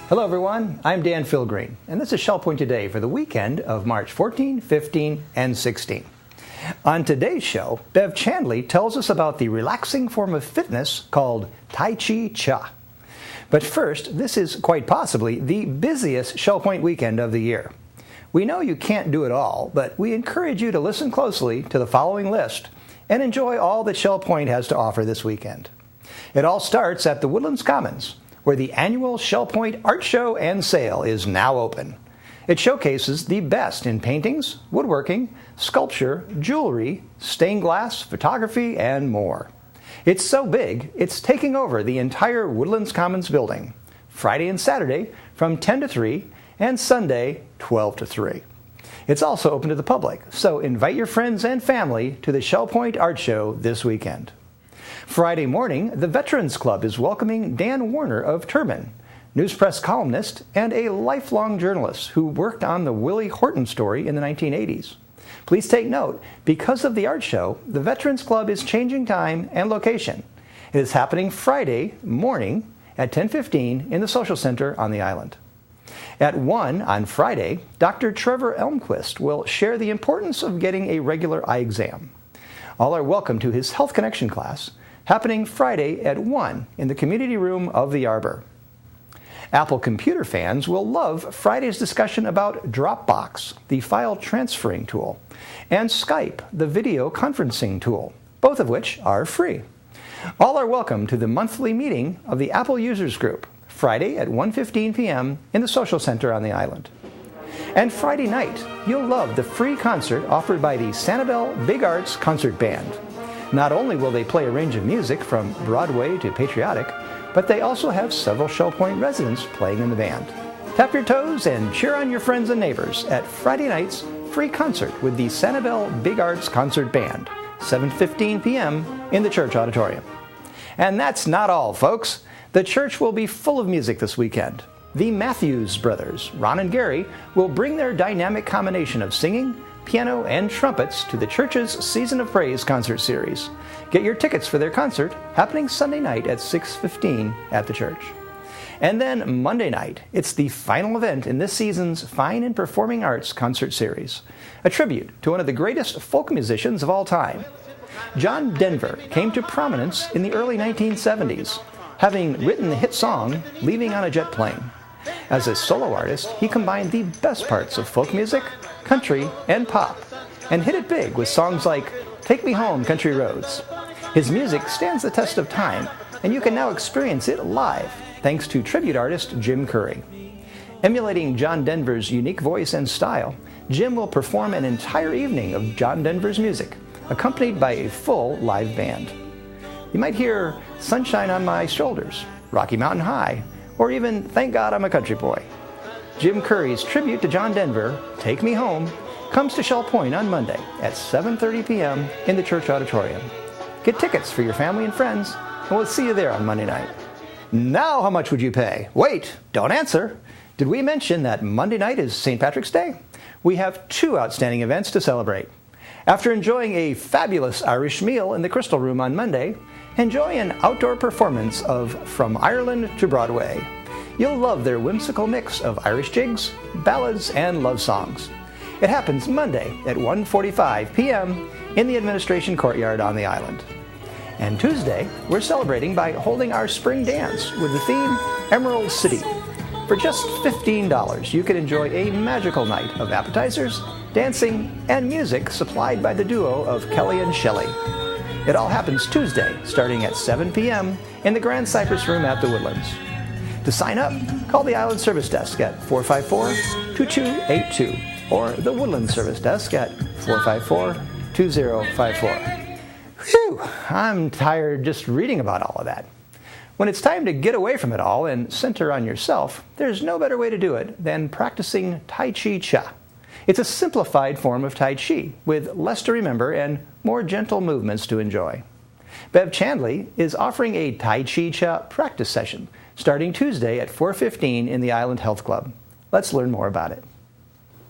Hello everyone, I'm Dan Philgreen, and this is Shell Point Today for the weekend of March 14, 15, and 16. On today's show, Bev Chandley tells us about the relaxing form of fitness called Chih. But first, this is quite possibly the busiest Shell Point weekend of the year. We know you can't do it all, but we encourage you to listen closely to the following list and enjoy all that Shell Point has to offer this weekend. It all starts at the Woodlands Commons, where the annual Shell Point Art Show and Sale is now open. It showcases the best in paintings, woodworking, sculpture, jewelry, stained glass, photography, and more. It's so big, it's taking over the entire Woodlands Commons building, Friday and Saturday from 10 to 3 and Sunday 12 to 3. It's also open to the public, so invite your friends and family to the Shell Point Art Show this weekend. Friday morning, the Veterans Club is welcoming Dan Warner of Turbine, news press columnist and a lifelong journalist who worked on the Willie Horton story in the 1980s. Please take note, because of the art show, the Veterans Club is changing time and location. It is happening Friday morning at 10:15 in the Social Center on the island. At 1 on Friday, Dr. Trevor Elmquist will share the importance of getting a regular eye exam. All are welcome to his Health Connection class, happening Friday at 1 in the community room of the Arbor. Apple computer fans will love Friday's discussion about Dropbox, the file transferring tool, and Skype, the video conferencing tool, both of which are free. All are welcome to the monthly meeting of the Apple Users Group, Friday at 1:15 p.m. in the Social Center on the island. And Friday night, you'll love the free concert offered by the Sanibel Big Arts Concert Band. Not only will they play a range of music from Broadway to patriotic, but they also have several Shell Point residents playing in the band. Tap your toes and cheer on your friends and neighbors at Friday night's free concert with the Sanibel Big Arts Concert Band, 7:15 p.m. in the church auditorium. And that's not all, folks. The church will be full of music this weekend. The Matthews brothers, Ron and Gary, will bring their dynamic combination of singing, piano, and trumpets to the church's Season of Praise concert series. Get your tickets for their concert, happening Sunday night at 6:15 at the church. And then Monday night, it's the final event in this season's Fine and Performing Arts concert series, a tribute to one of the greatest folk musicians of all time. John Denver came to prominence in the early 1970s, having written the hit song, Leaving on a Jet Plane. As a solo artist, he combined the best parts of folk music, country, and pop, and hit it big with songs like Take Me Home, Country Roads. His music stands the test of time, and you can now experience it live, thanks to tribute artist Jim Curry. Emulating John Denver's unique voice and style, Jim will perform an entire evening of John Denver's music, accompanied by a full live band. You might hear Sunshine on My Shoulders, Rocky Mountain High, or even Thank God I'm a Country Boy. Jim Curry's tribute to John Denver, Take Me Home, comes to Shell Point on Monday at 7:30 p.m. in the church auditorium. Get tickets for your family and friends, and we'll see you there on Monday night. Now how much would you pay? Wait, don't answer. Did we mention that Monday night is St. Patrick's Day? We have two outstanding events to celebrate. After enjoying a fabulous Irish meal in the Crystal Room on Monday, enjoy an outdoor performance of From Ireland to Broadway. You'll love their whimsical mix of Irish jigs, ballads, and love songs. It happens Monday at 1:45 p.m. in the administration courtyard on the island. And Tuesday, we're celebrating by holding our spring dance with the theme Emerald City. For just $15, you can enjoy a magical night of appetizers, dancing, and music supplied by the duo of Kelly and Shelley. It all happens Tuesday, starting at 7 p.m. in the Grand Cypress Room at the Woodlands. To sign up, call the Island Service Desk at 454-2282 or the Woodlands Service Desk at 454-2054. Whew, I'm tired just reading about all of that. When it's time to get away from it all and center on yourself, there's no better way to do it than practicing Tai Chi Cha. It's a simplified form of Tai Chi with less to remember and more gentle movements to enjoy. Bev Chandley is offering a Tai Chi Cha practice session starting Tuesday at 4:15 in the Island Health Club. Let's learn more about it.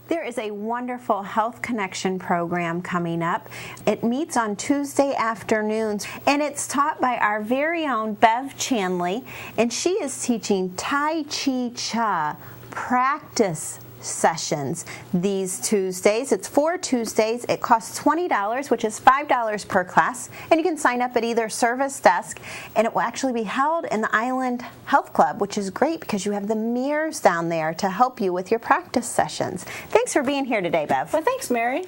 There is a wonderful Health Connection program coming up. It meets on Tuesday afternoons, and it's taught by our very own Bev Chandley, and she is teaching Tai Chi practice sessions these Tuesdays. It's 4 Tuesdays. It costs $20, which is $5 per class, and you can sign up at either service desk, and it will actually be held in the Island Health Club, which is great because you have the mirrors down there to help you with your practice sessions. Thanks for being here today, Bev. Well, thanks, Mary.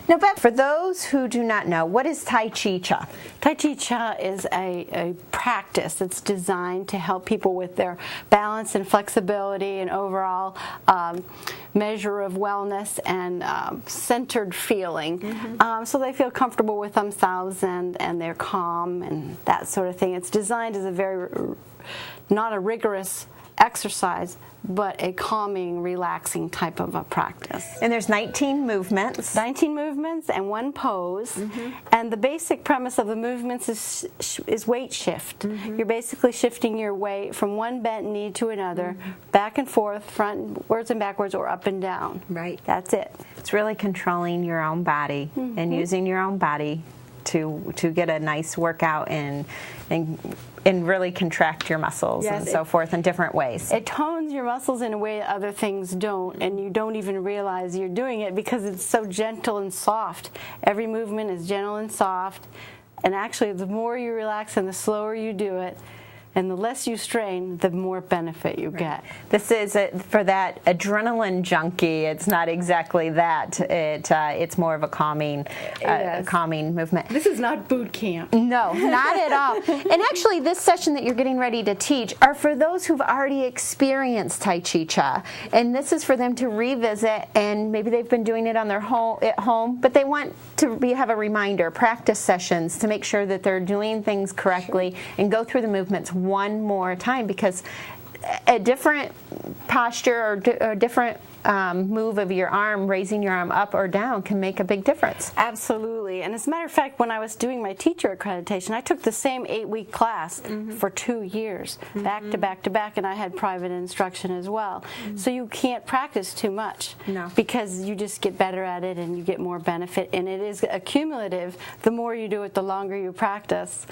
Now, Bev, for those who do not know, what is Tai Chi Cha? Tai Chi Cha is a practice that's designed to help people with their balance and flexibility and overall measure of wellness and centered feeling, so they feel comfortable with themselves and they're calm and that sort of thing. It's designed as a very, not a rigorous exercise, but a calming, relaxing type of a practice. And there's 19 movements. 19 movements and one pose. And the basic premise of the movements is weight shift. You're basically shifting your weight from one bent knee to another, back and forth, frontwards and backwards, or up and down. Right. That's it. It's really controlling your own body and using your own body to get a nice workout and really contract your muscles and so forth in different ways. It tones your muscles in a way that other things don't, and you don't even realize you're doing it because it's so gentle and soft. Every movement is gentle and soft, and actually the more you relax and the slower you do it, and the less you strain, the more benefit you get. This is for that adrenaline junkie. It's not exactly that. It's more of a calming movement. This is not boot camp. No, not at all. And actually, this session that you're getting ready to teach are for those who've already experienced Tai Chi Cha, and this is for them to revisit. And maybe they've been doing it on their at home, but they want to have a reminder, practice sessions to make sure that they're doing things correctly and go through the movements one more time, because a different posture or different move of your arm, raising your arm up or down, can make a big difference. Absolutely. And as a matter of fact, when I was doing my teacher accreditation, I took the same 8-week class for 2 years, back to back to back, and I had private instruction as well. So you can't practice too much, because you just get better at it and you get more benefit, and it is accumulative. The more you do it, the longer you practice,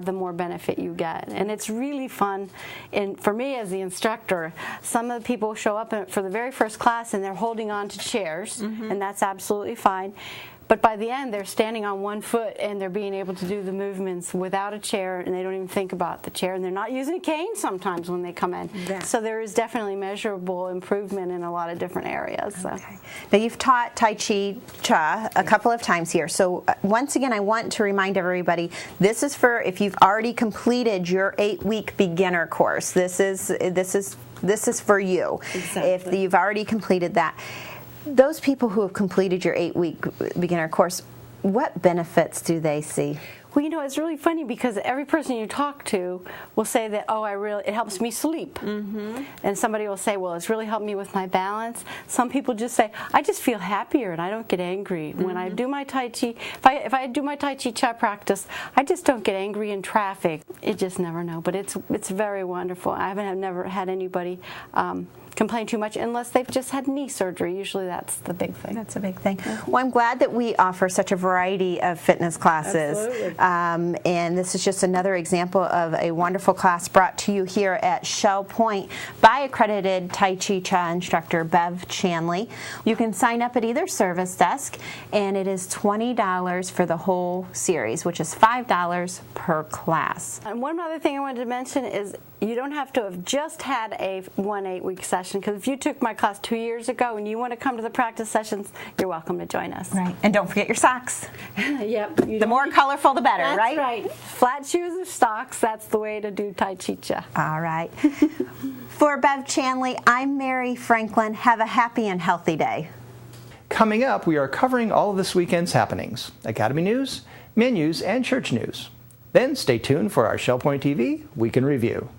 the more benefit you get. And it's really fun. And for me as the instructor, some of the people show up for the very first class and they're holding on to chairs, and that's absolutely fine. But by the end, they're standing on one foot and they're being able to do the movements without a chair, and they don't even think about the chair, and they're not using a cane sometimes when they come in. So there is definitely measurable improvement in a lot of different areas. So. Okay. Now, you've taught Tai Chi Cha a couple of times here. So once again, I want to remind everybody, this is for if you've already completed your 8-week beginner course. This is for you. Exactly. If you've already completed that. Those people who have completed your 8-week beginner course, what benefits do they see? Well, you know, it's really funny because every person you talk to will say that, oh, it helps me sleep. And somebody will say, well, it's really helped me with my balance. Some people just say, I just feel happier and I don't get angry. When I do my Tai Chi, if I do my Tai Chi Cha practice, I just don't get angry in traffic. You just never know, but it's very wonderful. I never had anybody complain too much unless they've just had knee surgery. Usually that's the big thing. That's a big thing. Well, I'm glad that we offer such a variety of fitness classes. Absolutely. And this is just another example of a wonderful class brought to you here at Shell Point by accredited Tai Chi Cha instructor Bev Chandley. You can sign up at either service desk, and it is $20 for the whole series, which is $5 per class. And one other thing I wanted to mention is you don't have to have just had a 8-week session, because if you took my class 2 years ago and you want to come to the practice sessions, you're welcome to join us. Right. And don't forget your socks. Yep. The more colorful, the better, that's right? That's right. Flat shoes or socks, that's the way to do Tai Chi Cha. All right. For Bev Chandley, I'm Mary Franklin. Have a happy and healthy day. Coming up, we are covering all of this weekend's happenings, Academy news, menus, and church news. Then stay tuned for our Shell Point TV Week in Review.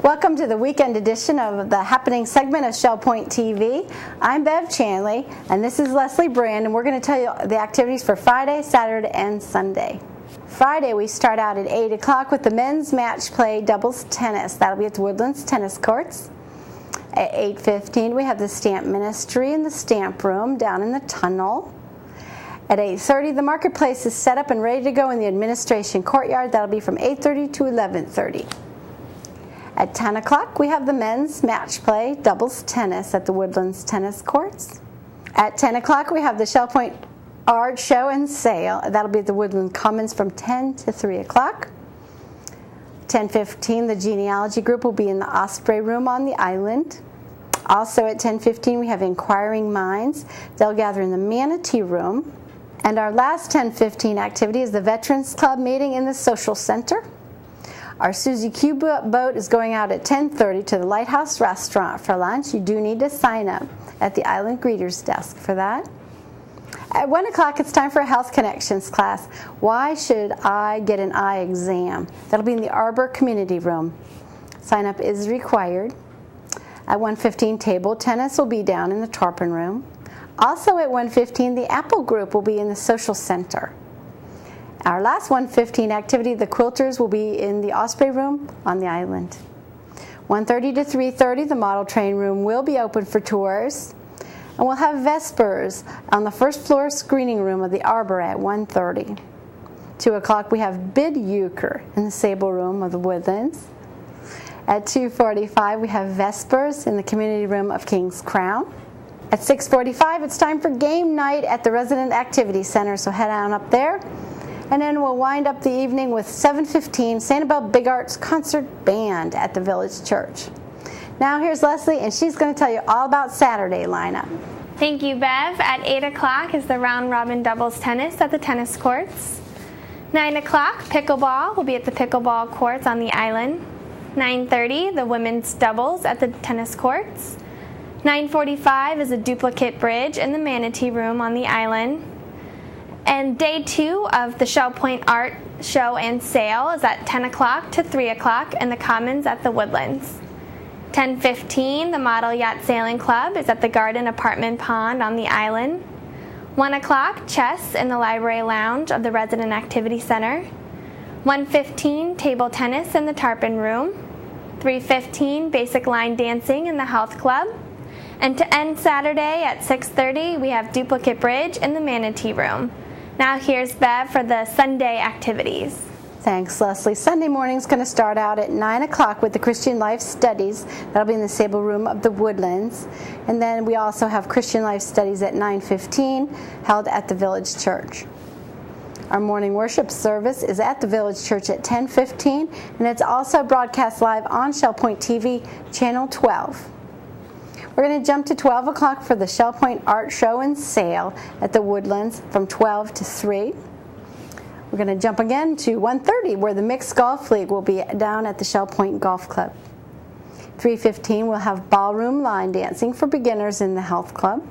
Welcome to the weekend edition of the Happening segment of Shell Point TV. I'm Bev Chandley, and this is Leslie Brand, and we're going to tell you the activities for Friday, Saturday, and Sunday. Friday, we start out at 8 o'clock with the men's match play doubles tennis. That'll be at the Woodlands Tennis Courts. At 8:15, we have the stamp ministry in the stamp room down in the tunnel. At 8:30, the marketplace is set up and ready to go in the administration courtyard. That'll be from 8:30 to 11:30. At 10 o'clock, we have the men's match play, doubles tennis at the Woodlands tennis courts. At 10 o'clock, we have the Shell Point Art Show and Sale. That'll be at the Woodland Commons from 10 to 3 o'clock. 10:15, the genealogy group will be in the Osprey Room on the island. Also at 10:15, we have Inquiring Minds. They'll gather in the Manatee Room. And our last 10:15 activity is the Veterans Club meeting in the Social Center. Our Susie Q boat is going out at 10:30 to the Lighthouse Restaurant for lunch. You do need to sign up at the Island Greeters desk for that. At 1 o'clock, it's time for a Health Connections class. Why should I get an eye exam? That'll be in the Arbor Community Room. Sign up is required. At 1:15, table tennis will be down in the Tarpon Room. Also at 1:15, the Apple Group will be in the Social Center. Our last 1:15 activity, the Quilters, will be in the Osprey Room on the island. 1:30 to 3:30, the Model Train Room will be open for tours. And we'll have Vespers on the first floor screening room of the Arbor at 1:30. 2 o'clock, we have Bid Euchre in the Sable Room of the Woodlands. At 2:45, we have Vespers in the Community Room of King's Crown. At 6:45, it's time for game night at the Resident Activity Center, so head on up there. And then we'll wind up the evening with 7:15 Sanibel Big Arts Concert Band at the Village Church. Now here's Leslie, and she's going to tell you all about Saturday lineup. Thank you, Bev. At 8 o'clock is the round robin doubles tennis at the tennis courts. 9 o'clock, pickleball will be at the pickleball courts on the island. 9:30, the women's doubles at the tennis courts. 9:45 is a duplicate bridge in the Manatee Room on the island. And day 2 of the Shell Point Art Show and Sale is at 10 o'clock to 3 o'clock in the Commons at the Woodlands. 10:15, the Model Yacht Sailing Club is at the Garden Apartment Pond on the island. 1 o'clock, chess in the Library Lounge of the Resident Activity Center. 1:15, table tennis in the Tarpon Room. 3:15, basic line dancing in the Health Club. And to end Saturday at 6:30, we have duplicate bridge in the Manatee Room. Now here's Bev for the Sunday activities. Thanks, Leslie. Sunday morning's going to start out at 9 o'clock with the Christian Life Studies. That'll be in the Sable Room of the Woodlands. And then we also have Christian Life Studies at 9:15, held at the Village Church. Our morning worship service is at the Village Church at 10:15, and it's also broadcast live on Shell Point TV, Channel 12. We're going to jump to 12 o'clock for the Shell Point Art Show and Sale at the Woodlands from 12 to 3. We're going to jump again to 1:30, where the Mixed Golf League will be down at the Shell Point Golf Club. 3:15, we'll have ballroom line dancing for beginners in the Health Club.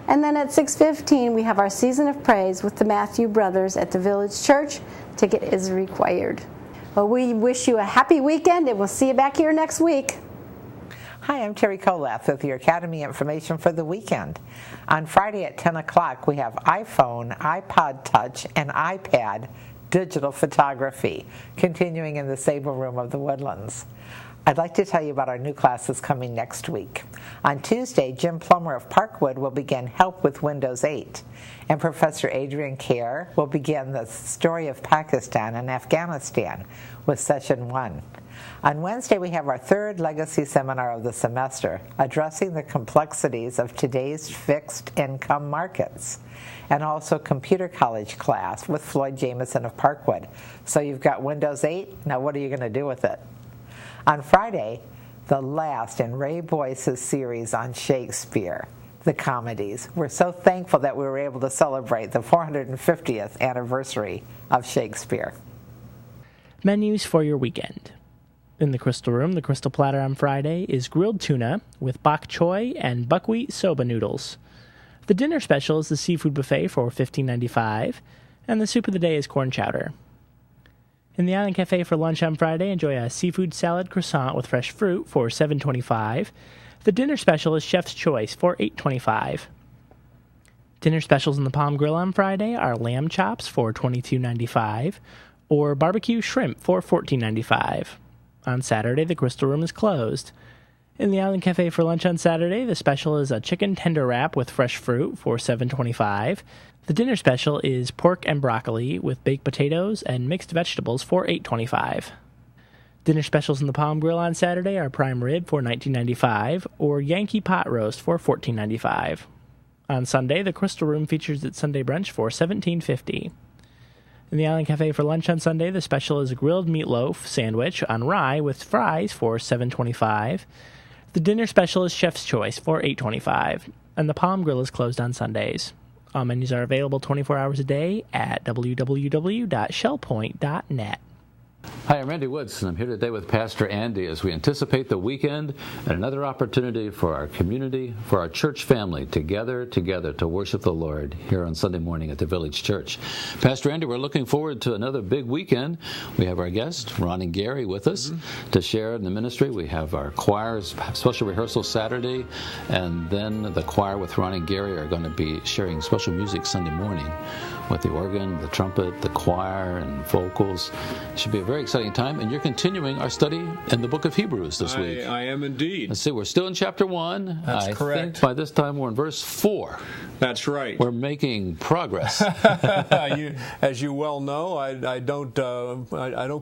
And then at 6:15, we have our Season of Praise with the Matthew Brothers at the Village Church. Ticket is required. Well, we wish you a happy weekend, and we'll see you back here next week. Hi, I'm Terry Kolath with your Academy information for the weekend. On Friday at 10 o'clock, we have iPhone, iPod Touch, and iPad digital photography, continuing in the Sable Room of the Woodlands. I'd like to tell you about our new classes coming next week. On Tuesday, Jim Plummer of Parkwood will begin Help with Windows 8, and Professor Adrian Kerr will begin the story of Pakistan and Afghanistan with Session 1. On Wednesday, we have our third legacy seminar of the semester, addressing the complexities of today's fixed income markets, and also computer college class with Floyd Jameson of Parkwood. So you've got Windows 8, now what are you going to do with it? On Friday, the last in Ray Boyce's series on Shakespeare, the comedies. We're so thankful that we were able to celebrate the 450th anniversary of Shakespeare. Menus for your weekend. In the Crystal Room, the Crystal Platter on Friday is grilled tuna with bok choy and buckwheat soba noodles. The dinner special is the seafood buffet for $15.95, and the soup of the day is corn chowder. In the Island Cafe for lunch on Friday, enjoy a seafood salad croissant with fresh fruit for $7.25. The dinner special is Chef's Choice for $8.25. Dinner specials in the Palm Grill on Friday are lamb chops for $22.95 or barbecue shrimp for $14.95. On Saturday, the Crystal Room is closed. In the Island Cafe for lunch on Saturday, the special is a chicken tender wrap with fresh fruit for $7.25. The dinner special is pork and broccoli with baked potatoes and mixed vegetables for $8.25. Dinner specials in the Palm Grill on Saturday are prime rib for $19.95 or Yankee pot roast for $14.95. On Sunday, the Crystal Room features its Sunday brunch for $17.50. In the Island Cafe for lunch on Sunday, the special is a grilled meatloaf sandwich on rye with fries for $7.25. The dinner special is Chef's Choice for $8.25, and the Palm Grill is closed on Sundays. All menus are available 24 hours a day at www.shellpoint.net. Hi, I'm Randy Woods, and I'm here today with Pastor Andy as we anticipate the weekend and another opportunity for our community, for our church family to gather together to worship the Lord here on Sunday morning at the Village Church. Pastor Andy, we're looking forward to another big weekend. We have our guest, Ron and Gary, with us to share in the ministry. We have our choir's special rehearsal Saturday, and then the choir with Ron and Gary are going to be sharing special music Sunday morning with the organ, the trumpet, the choir, and vocals. It should be a very exciting time, and you're continuing our study in the book of Hebrews this week. I am indeed. Let's see, we're still in chapter 1. That's correct. I think by this time we're in verse 4. That's right. We're making progress. As you well know, I don't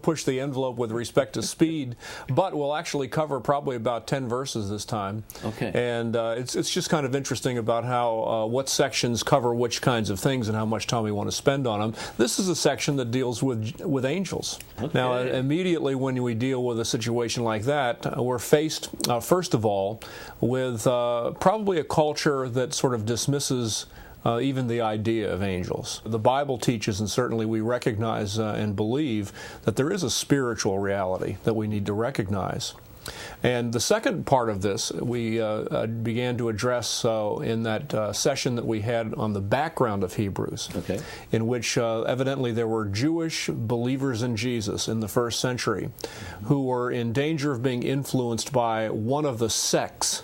push the envelope with respect to speed, but we'll actually cover probably about 10 verses this time. Okay. And it's just kind of interesting about how what sections cover which kinds of things and how much time we want to spend on them. This is a section that deals with angels. Okay. Now, immediately when we deal with a situation like that, we're faced, first of all, with probably a culture that sort of dismisses even the idea of angels. The Bible teaches, and certainly we recognize and believe, that there is a spiritual reality that we need to recognize. And the second part of this we began to address in that session that we had on the background of Hebrews, okay, in which evidently there were Jewish believers in Jesus in the first century who were in danger of being influenced by one of the sects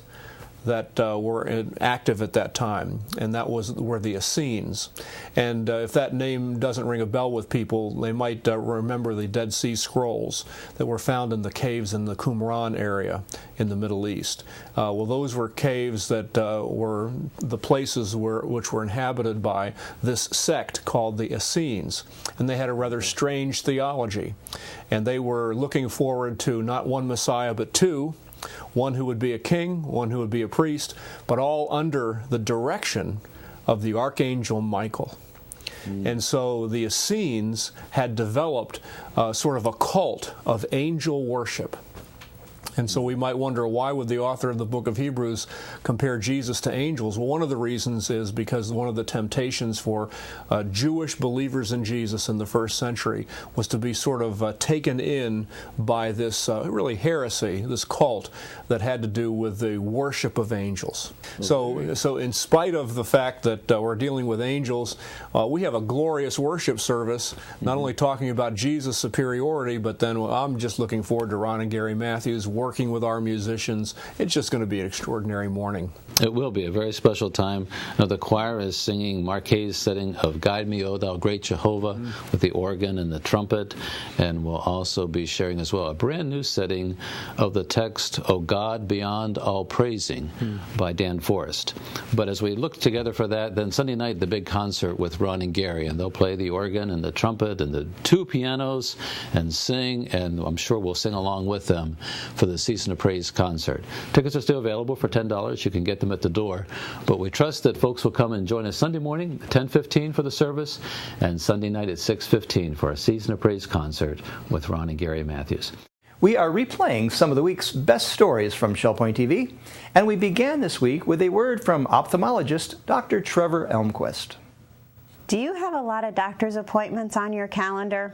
that were active at that time, and that were the Essenes. And if that name doesn't ring a bell with people, they might remember the Dead Sea Scrolls that were found in the caves in the Qumran area in the Middle East. Well, those were caves that were the places which were inhabited by this sect called the Essenes, and they had a rather strange theology, and they were looking forward to not one Messiah but two, one who would be a king, one who would be a priest, but all under the direction of the archangel Michael. And so the Essenes had developed sort of a cult of angel worship. And so we might wonder, why would the author of the book of Hebrews compare Jesus to angels? Well, one of the reasons is because one of the temptations for Jewish believers in Jesus in the first century was to be sort of taken in by this really heresy, this cult that had to do with the worship of angels. Okay. So in spite of the fact that we're dealing with angels, we have a glorious worship service, not only talking about Jesus' superiority, but then I'm just looking forward to Ron and Gary Matthews working with our musicians. It's just going to be an extraordinary morning. It will be a very special time. Now, the choir is singing Marquet's setting of Guide Me, O Thou Great Jehovah, with the organ and the trumpet, and we'll also be sharing as well a brand new setting of the text, O God Beyond All Praising, by Dan Forrest. But as we look together for that, then Sunday night, the big concert with Ron and Gary, and they'll play the organ and the trumpet and the two pianos and sing, and I'm sure we'll sing along with them for the Season of Praise concert. Tickets are still available for $10. You can get them at the door. But we trust that folks will come and join us Sunday morning, 10:15 for the service, and Sunday night at 6:15 for our Season of Praise concert with Ron and Gary Matthews. We are replaying some of the week's best stories from ShellPoint TV, and we began this week with a word from ophthalmologist Dr. Trevor Elmquist. Do you have a lot of doctor's appointments on your calendar?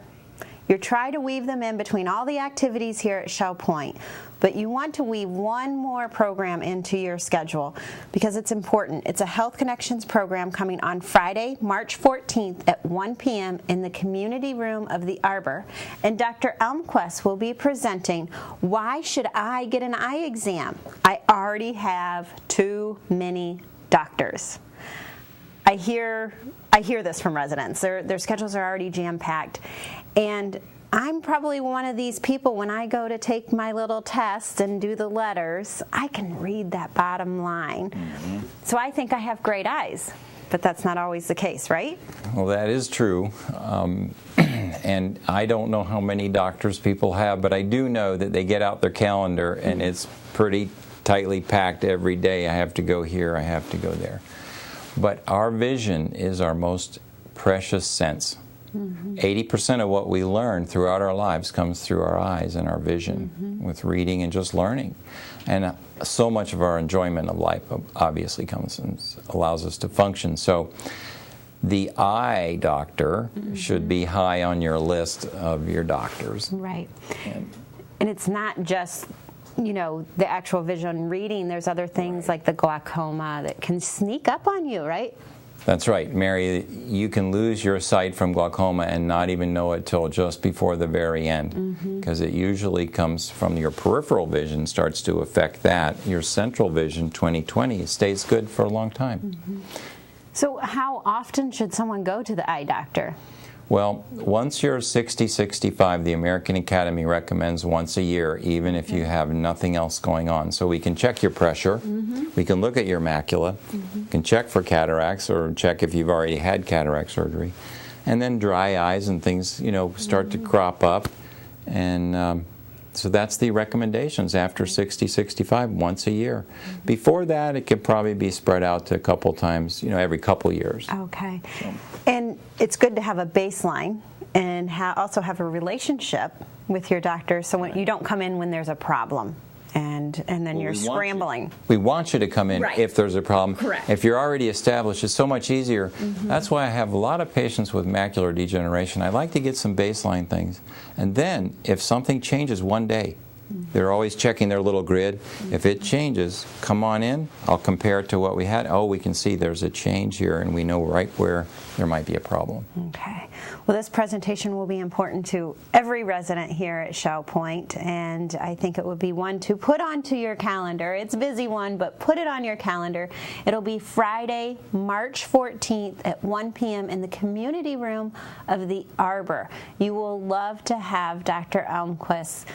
You try to weave them in between all the activities here at ShellPoint, but you want to weave one more program into your schedule because it's important. It's a Health Connections program coming on Friday, March 14th at 1 p.m. in the community room of the Arbor, and Dr. Elmquist will be presenting, Why Should I Get an Eye Exam? I already have too many doctors. I hear this from residents. Their schedules are already jam-packed. And I'm probably one of these people, when I go to take my little test and do the letters, I can read that bottom line. So I think I have great eyes, but that's not always the case, right? Well, that is true. And I don't know how many doctors people have, but I do know that they get out their calendar and it's pretty tightly packed every day. I have to go here, I have to go there. But our vision is our most precious sense. 80% of what we learn throughout our lives comes through our eyes and our vision, with reading and just learning. And so much of our enjoyment of life obviously comes and allows us to function. So the eye doctor should be high on your list of your doctors. Right. And it's not just, you know, the actual vision reading. There's other things like the glaucoma that can sneak up on you, right? That's right, Mary. You can lose your sight from glaucoma and not even know it till just before the very end, because it usually comes from your peripheral vision, starts to affect that. Your central vision, 20/20, stays good for a long time. So how often should someone go to the eye doctor? Well, once you're 60, 65, the American Academy recommends once a year, even if you have nothing else going on. So we can check your pressure, we can look at your macula, we can check for cataracts or check if you've already had cataract surgery. And then dry eyes and things, you know, start to crop up. And so that's the recommendations after 60, 65, once a year. Before that, it could probably be spread out to a couple times, you know, every couple years. Okay. And it's good to have a baseline and also have a relationship with your doctor, so when you don't come in when there's a problem and then you're scrambling. We want you to come in if there's a problem. Correct. If you're already established, it's so much easier. That's why I have a lot of patients with macular degeneration. I like to get some baseline things. And then, if something changes one day, they're always checking their little grid. If it changes, come on in. I'll compare it to what we had. Oh, we can see there's a change here, and we know right where there might be a problem. Okay. Well, this presentation will be important to every resident here at Shell Point, and I think it would be one to put onto your calendar. It's a busy one, but put it on your calendar. It'll be Friday, March 14th at 1 p.m. in the community room of the Arbor. You will love to have Dr. Elmquist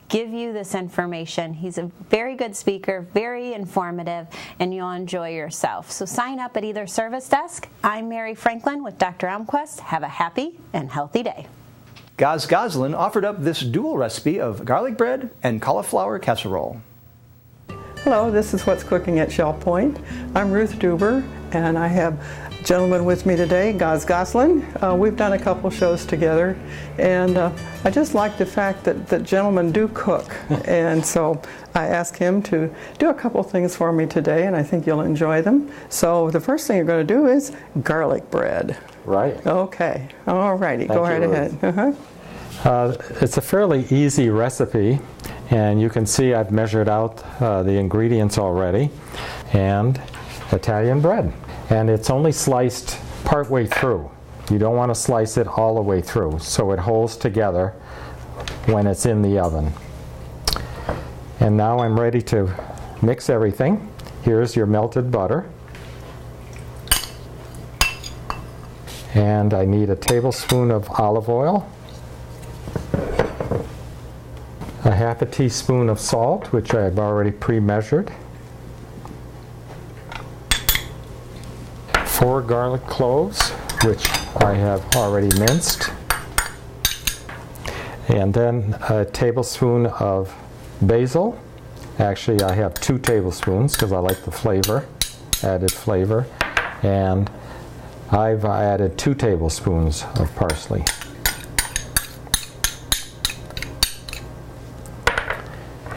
give you this information. He's a very good speaker, very informative, and you'll enjoy yourself. So sign up at either service desk. I'm Mary Franklin with Dr. Elmquist. Have a happy and healthy day. Gaz Goslin offered up this dual recipe of garlic bread and cauliflower casserole. Hello, this is What's Cooking at Shell Point. I'm Ruth Duber, and I have a gentleman with me today, Gaz Goslin. We've done a couple shows together, and I just like the fact that gentlemen do cook. And so I asked him to do a couple things for me today, and I think you'll enjoy them. So the first thing you're going to do is garlic bread. Right. Okay. All righty. Go right ahead. It's a fairly easy recipe, and you can see I've measured out the ingredients already, and Italian bread. And it's only sliced partway through. You don't want to slice it all the way through, so it holds together when it's in the oven. And now I'm ready to mix everything. Here's your melted butter. And I need a tablespoon of olive oil, a half a teaspoon of salt, which I've already pre-measured, 4 garlic cloves, which I have already minced, and then a tablespoon of basil. Actually, I have 2 tablespoons because I like the flavor, added flavor, and I've added 2 tablespoons of parsley.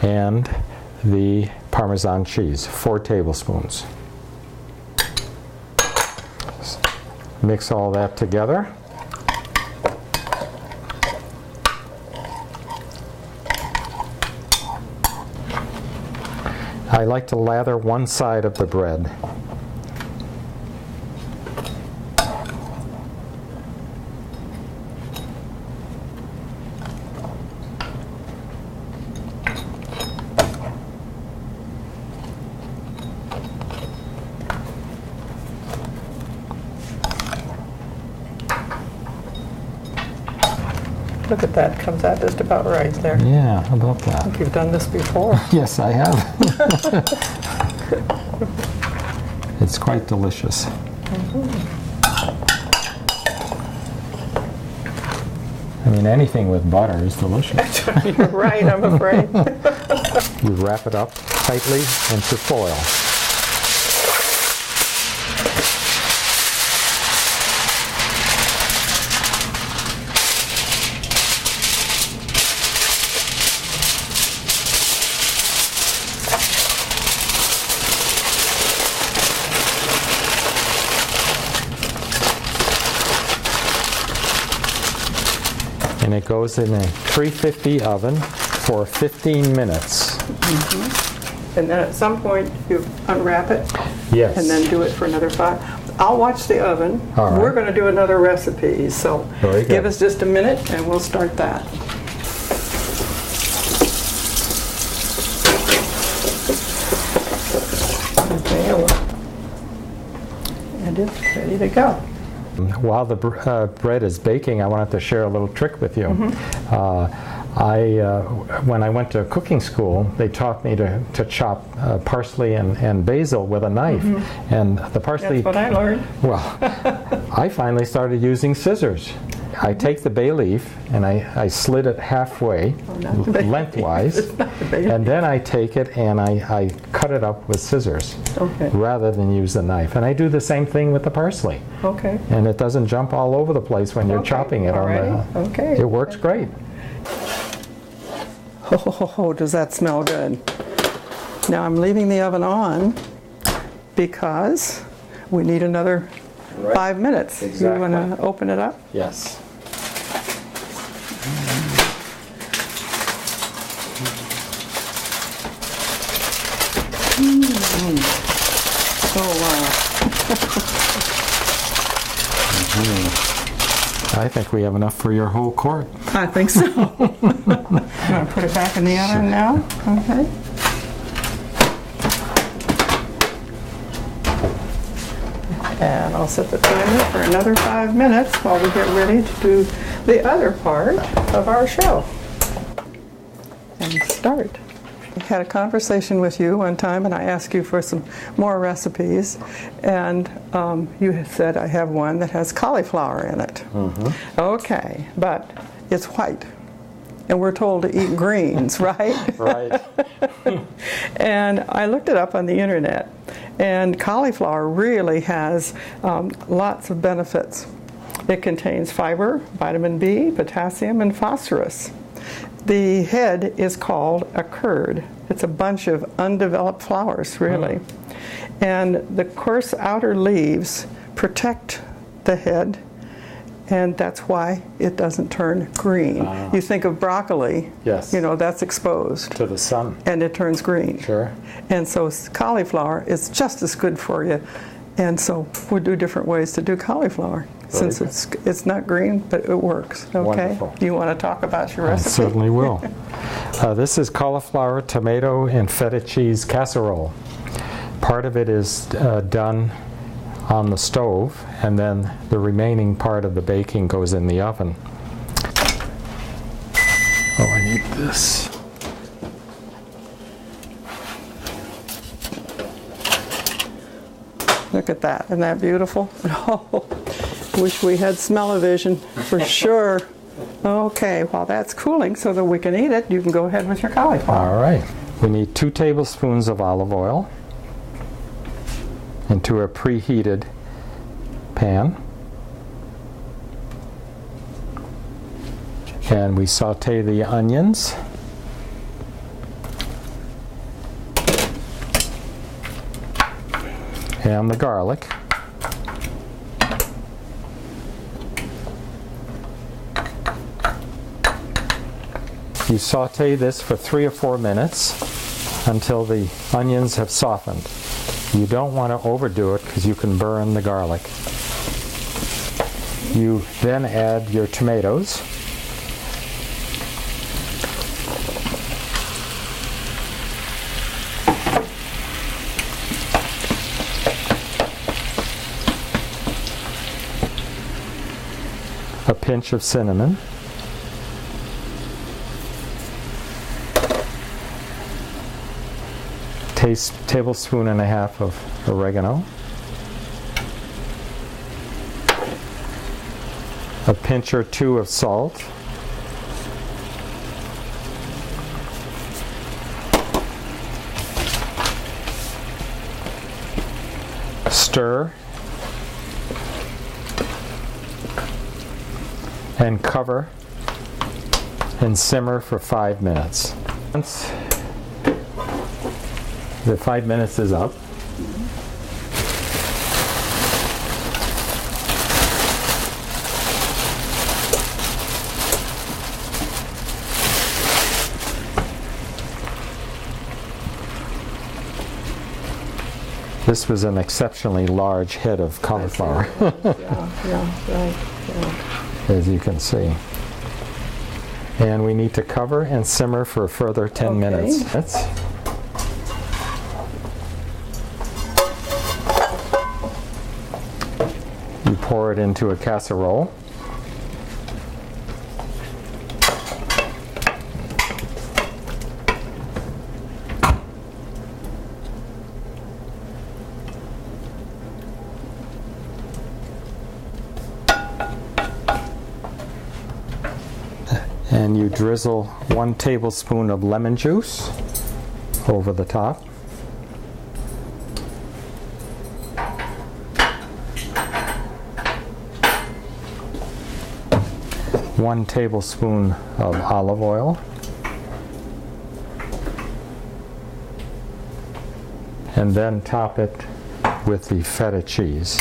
And the Parmesan cheese, 4 tablespoons. Mix all that together. I like to lather one side of the bread. Look at that, comes out just about right there. Yeah, how about that? I think you've done this before. Yes, I have. It's quite delicious. I mean, anything with butter is delicious. You're right, I'm afraid. You wrap it up tightly into foil. And it goes in a 350 oven for 15 minutes. Mm-hmm. And then at some point you unwrap it. Yes. And then do it for another 5. I'll watch the oven. All right. We're going to do another recipe, so Very good. give us just a minute and we'll start that. Okay, and it's ready to go. While the bread is baking, I wanted to share a little trick with you. Mm-hmm. When I went to cooking school, they taught me to chop parsley and basil with a knife. Mm-hmm. And the parsley... That's what I learned. Well, I finally started using scissors. I take the bay leaf and I slit it halfway, lengthwise, and then I take it and I cut it up with scissors rather than use the knife. And I do the same thing with the parsley. Okay. And it doesn't jump all over the place when you're chopping it on the... Okay. It works great. Oh, does that smell good? Now I'm leaving the oven on because we need another 5 minutes. Exactly. You want to open it up? Yes. Oh, wow. I think we have enough for your whole quart. I think so. I'm going to put it back in the oven now. Okay. And I'll set the timer for another 5 minutes while we get ready to do the other part of our show. And start. I had a conversation with you one time and I asked you for some more recipes, and you had said I have one that has cauliflower in it. Mm-hmm. Okay, but it's white. And we're told to eat greens, right? Right. And I looked it up on the internet, and cauliflower really has lots of benefits. It contains fiber, vitamin B, potassium, and phosphorus. The head is called a curd. It's a bunch of undeveloped flowers, really. And the coarse outer leaves protect the head, and that's why it doesn't turn green. You think of broccoli, yes, you know, that's exposed to the sun, and it turns green. Sure. And so cauliflower is just as good for you. And so we do different ways to do cauliflower. Very Since good. it's not green, but it works. Okay. Wonderful. Do you want to talk about your recipe? I certainly will. This is cauliflower, tomato, and feta cheese casserole. Part of it is done on the stove, and then the remaining part of the baking goes in the oven. Oh, I need this. Look at that. Isn't that beautiful? Oh, wish we had smell-o-vision for sure. Okay, while that's cooling so that we can eat it, you can go ahead with your cauliflower. All right. We need 2 tablespoons of olive oil into a preheated pan. And we saute the onions. And the garlic. You saute this for 3 or 4 minutes until the onions have softened. You don't want to overdo it because you can burn the garlic. You then add your tomatoes. A pinch of cinnamon. tablespoon and a half of oregano, a pinch or two of salt, stir, and cover and simmer for 5 minutes. Once the 5 minutes is up, this was an exceptionally large head of cauliflower, as you can see. And we need to cover and simmer for a further 10 minutes. You pour it into a casserole. And you drizzle 1 tablespoon of lemon juice over the top. One tablespoon of olive oil. And then top it with the feta cheese.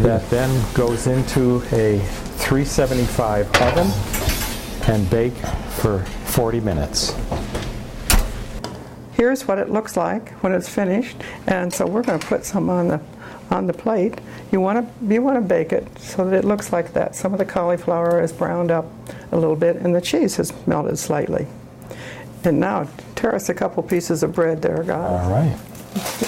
That then goes into a 375 oven and bake for 40 minutes. Here's what it looks like when it's finished, and so we're going to put some on the plate. You want to bake it so that it looks like that. Some of the cauliflower is browned up a little bit, and the cheese has melted slightly. And now tear us a couple pieces of bread there, guys. All right.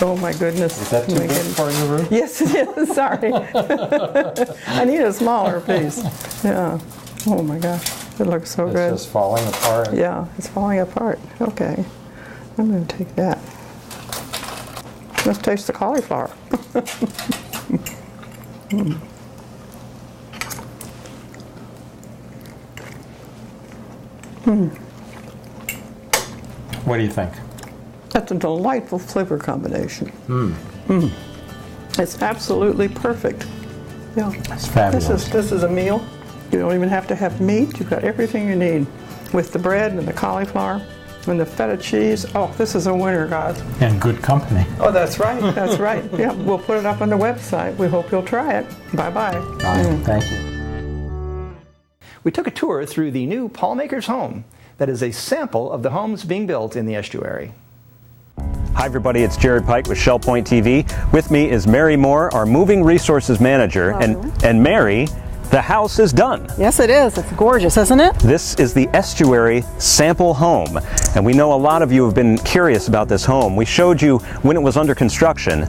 Oh my goodness. Is that too big for you, Ruth? Yes, it is. Sorry. I need a smaller piece. Yeah. Oh my gosh. It looks so good. It's just falling apart. Yeah, it's falling apart. Okay. I'm going to take that. Let's taste the cauliflower. What do you think? That's a delightful flavor combination. It's absolutely perfect. Yeah. It's fabulous. This is a meal. You don't even have to have meat. You've got everything you need with the bread and the cauliflower and the feta cheese. Oh, this is a winner, guys. And good company. Oh, that's right. That's right. Yeah, we'll put it up on the website. We hope you'll try it. Bye-bye. Bye. Thank you. We took a tour through the new Paul Maker's home that is a sample of the homes being built in the estuary. Hi everybody, it's Jared Pike with Shell Point TV. With me is Mary Moore, our Moving Resources Manager. And Mary, the house is done. Yes it is. It's gorgeous, isn't it? This is the Estuary Sample Home. And we know a lot of you have been curious about this home. We showed you when it was under construction,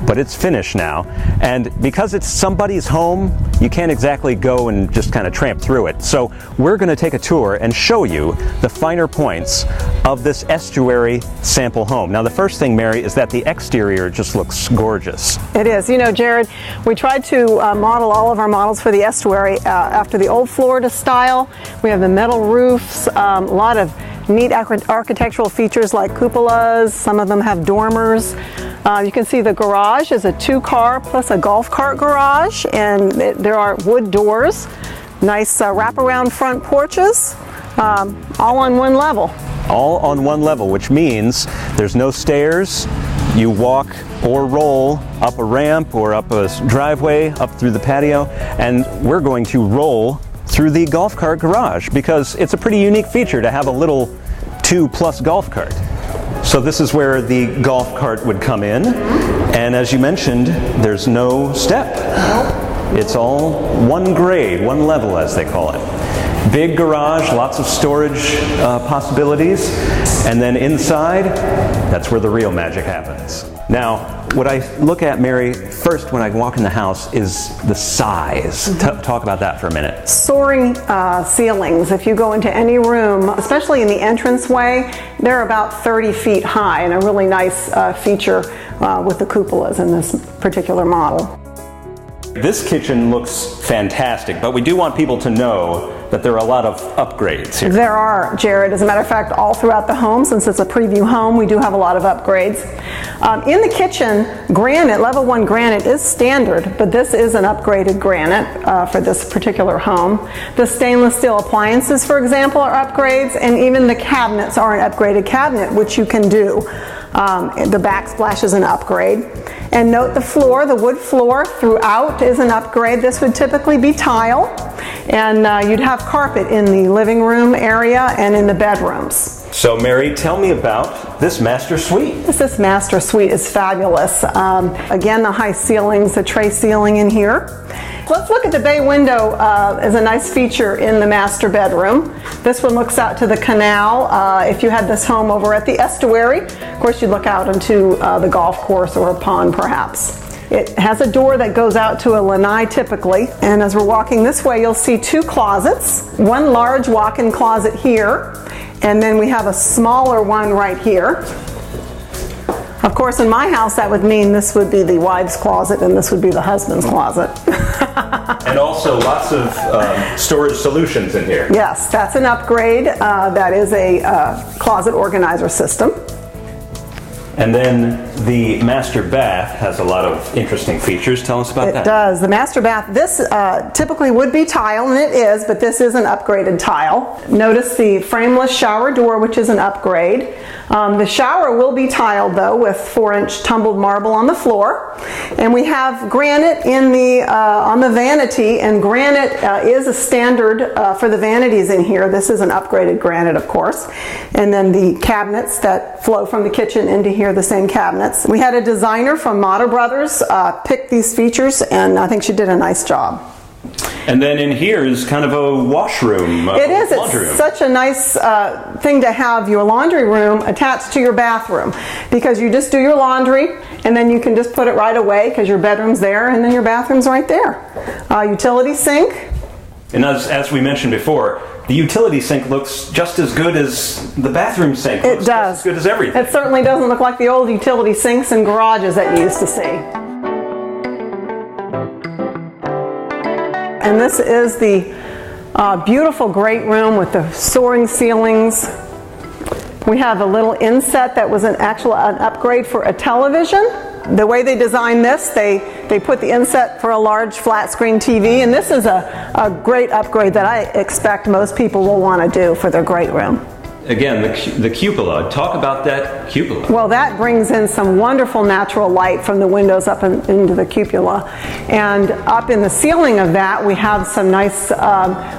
but it's finished now. And because it's somebody's home, you can't exactly go and just kind of tramp through it. So we're going to take a tour and show you the finer points of this estuary sample home. Now the first thing, Mary, is that the exterior just looks gorgeous. It is. You know, Jared, we tried to model all of our models for the estuary after the old Florida style. We have the metal roofs, a lot of neat architectural features like cupolas. Some of them have dormers. You can see the garage is a 2-car plus a golf cart garage, and there are wood doors, nice wraparound front porches, all on one level. All on one level, which means there's no stairs. You walk or roll up a ramp or up a driveway, up through the patio, and we're going to roll through the golf cart garage because it's a pretty unique feature to have a little 2+ golf cart. So this is where the golf cart would come in, and as you mentioned, there's no step. It's all one grade, one level as they call it. Big garage, lots of storage possibilities. And then inside, that's where the real magic happens. Now, what I look at, Mary, first when I walk in the house is the size. Talk about that for a minute. Soaring ceilings. If you go into any room, especially in the entranceway, they're about 30 feet high, and a really nice feature with the cupolas in this particular model. This kitchen looks fantastic, but we do want people to know that there are a lot of upgrades here. There are, Jared. As a matter of fact, all throughout the home, since it's a preview home, we do have a lot of upgrades. In the kitchen, granite, level 1 granite is standard, but this is an upgraded granite for this particular home. The stainless steel appliances, for example, are upgrades, and even the cabinets are an upgraded cabinet, which you can do. The backsplash is an upgrade. And note the floor, the wood floor throughout is an upgrade. This would typically be tile, and you'd have carpet in the living room area and in the bedrooms. So Mary, tell me about this master suite. This master suite is fabulous. Again, the high ceilings, the tray ceiling in here. Let's look at the bay window as a nice feature in the master bedroom. This one looks out to the canal. If you had this home over at the estuary, of course you'd look out into the golf course or a pond perhaps. It has a door that goes out to a lanai typically, and as we're walking this way you'll see 2 closets. One large walk-in closet here, and then we have a smaller one right here. Of course, in my house, that would mean this would be the wife's closet and this would be the husband's closet. And also lots of storage solutions in here. Yes, that's an upgrade. That is a closet organizer system. And then the master bath has a lot of interesting features. Tell us about that. It does. The master bath, this typically would be tile, and it is, but this is an upgraded tile. Notice the frameless shower door, which is an upgrade. The shower will be tiled though with 4-inch tumbled marble on the floor. And we have granite in the on the vanity, and granite is a standard for the vanities in here. This is an upgraded granite, of course. And then the cabinets that flow from the kitchen into here, the same cabinets. We had a designer from Mata Brothers pick these features, and I think she did a nice job. And then in here is kind of a washroom. It is. It's such a nice thing to have your laundry room attached to your bathroom, because you just do your laundry and then you can just put it right away because your bedroom's there and then your bathroom's right there. Utility sink. And as we mentioned before, the utility sink looks just as good as the bathroom sink. It does. Just as good as everything. It certainly doesn't look like the old utility sinks and garages that you used to see. And this is the beautiful great room with the soaring ceilings. We have a little inset that was an upgrade for a television. The way they designed this, they put the inset for a large flat screen TV, and this is a great upgrade that I expect most people will want to do for their great room. Again, the cupola. Talk about that cupola. Well, that brings in some wonderful natural light from the windows up into the cupola. And up in the ceiling of that, we have some nice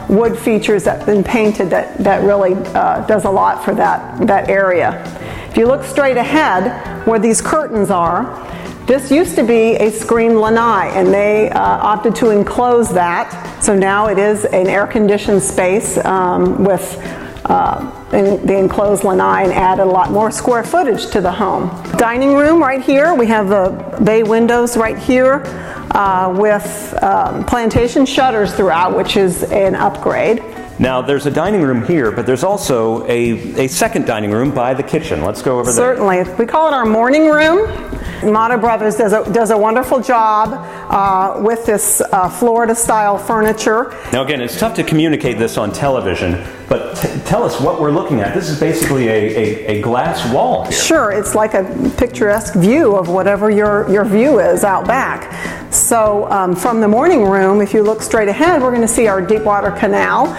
wood features that have been painted that really does a lot for that area. If you look straight ahead, where these curtains are, this used to be a screened lanai, and they opted to enclose that. So now it is an air-conditioned space with the enclosed lanai, and added a lot more square footage to the home. Dining room right here, we have the bay windows right here with plantation shutters throughout, which is an upgrade. Now there's a dining room here, but there's also a second dining room by the kitchen. Let's go over there. Certainly. We call it our morning room. Mata Brothers does a wonderful job with this Florida-style furniture. Now again, it's tough to communicate this on television, but tell us what we're looking at. This is basically a glass wall here. Sure, it's like a picturesque view of whatever your view is out back. So from the morning room, if you look straight ahead, we're going to see our Deepwater Canal.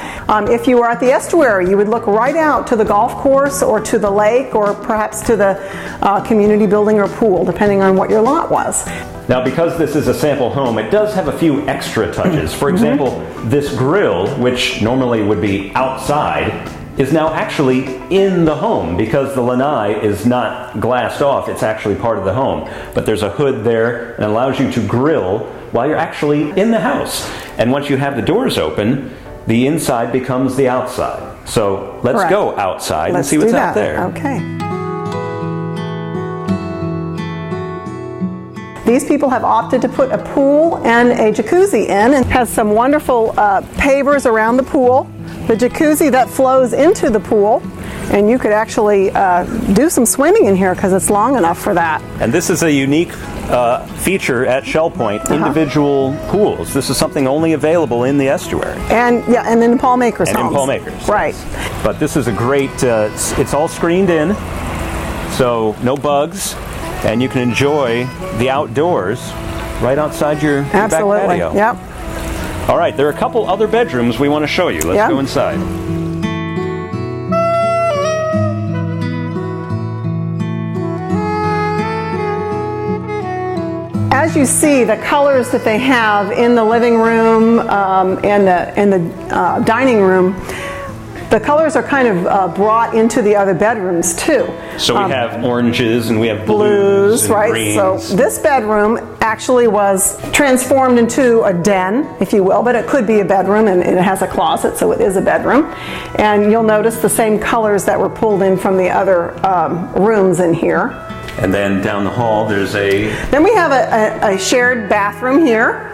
If you were at the estuary, you would look right out to the golf course or to the lake or perhaps to the community building or pool, depending on what your lot was. Now, because this is a sample home, it does have a few extra touches. For example, this grill, which normally would be outside, is now actually in the home because the lanai is not glassed off. It's actually part of the home. But there's a hood there and allows you to grill while you're actually in the house. And once you have the doors open, the inside becomes the outside. So let's Correct. go outside and Let's see what's do out that. there. Okay. These people have opted to put a pool and a jacuzzi in, and has some wonderful pavers around the pool. The jacuzzi that flows into the pool, and you could actually do some swimming in here because it's long enough for that. And this is a unique feature at Shell Point, individual pools. This is something only available in the estuary. And yeah, and in Paul Maker's And homes. in Paul Maker's. Right. But this is a great, it's all screened in, so no bugs, and you can enjoy the outdoors right outside your back patio. Yep. All right, there are a couple other bedrooms we want to show you. Let's go inside. As you see, the colors that they have in the living room and the dining room, the colors are kind of brought into the other bedrooms too. So we have oranges and we have blues, and right? greens. So this bedroom actually was transformed into a den, if you will, but it could be a bedroom, and it has a closet, so it is a bedroom. And you'll notice the same colors that were pulled in from the other rooms in here. And then down the hall, there's a... Then we have a shared bathroom here.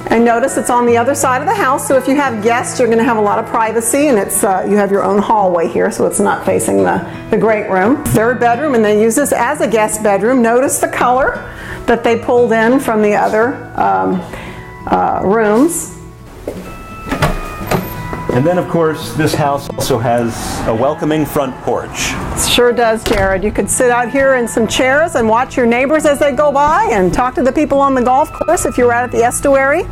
And notice it's on the other side of the house, so if you have guests, you're going to have a lot of privacy, and it's you have your own hallway here, so it's not facing the great room. Third bedroom, and they use this as a guest bedroom. Notice the color that they pulled in from the other rooms. And then, of course, this house also has a welcoming front porch. Sure does, Jared. You could sit out here in some chairs and watch your neighbors as they go by, and talk to the people on the golf course if you're out at the estuary.